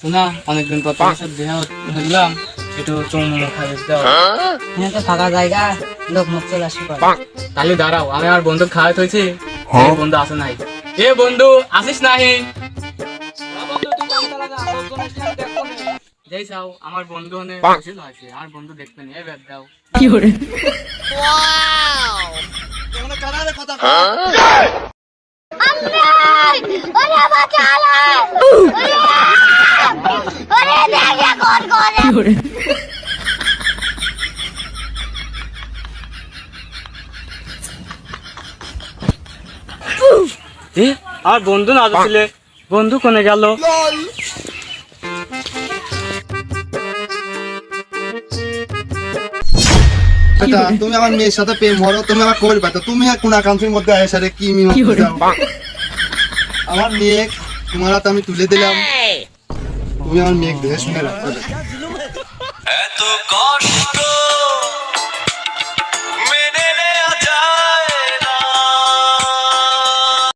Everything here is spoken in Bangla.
শোনা, অনেকদিন পর তোমার সাথে দেখা দেখলাম, একটু চুমু খাবে দাও। এখানে তো ফাঁকা জায়গা, লোক মুখ চলে আসে পরে। তাহলে দাঁড়াও, আমি আমার বন্ধু খাওয়াই হয়েছি। বন্ধু আসে নাই? এ বন্ধু, আসিস নাহি? যাই চাও, আমার বন্ধু হনে বসে আছে, আর বন্ধু দেখতে নিয়ে ব্যাগ দাও। কি করে? কি করে? এ, আমার বন্ধু না আসলে, বন্ধু কোনে গেল? তুমি আমার মেয়ের সাথে প্রেম করো, তুমি আমার কবল পাতো, তুমি আর কোন কান্ট্রির মধ্যে আয়ের সাথে কি কি করে? আমার মেয়ে তোমার হাতে আমি তুলে দিলাম, তুমি আমার মেয়ে দেখে শুনে রাখো। এত কষ্ট